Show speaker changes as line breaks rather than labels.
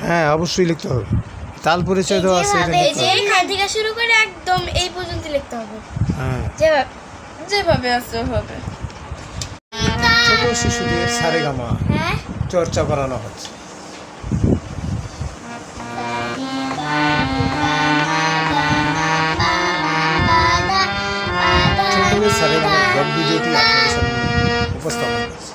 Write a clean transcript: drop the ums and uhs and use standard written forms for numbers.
হ্যাঁ অবশ্যই লিখতে হবে। তাল পরিচয় দেওয়া আছে, এটা লিখতে হবে।
এখান থেকে শুরু করে একদম এই পর্যন্ত লিখতে হবে।
হ্যাঁ,
যেভাবে আছে হবে।
ছোট শিশুদের সারেগামা
হ্যাঁ
চর্চা করানো হচ্ছে। ছোটদের সারেগামা ব্লগ ভিডিওটি আপনাদের সামনে উপস্থাপন করছি।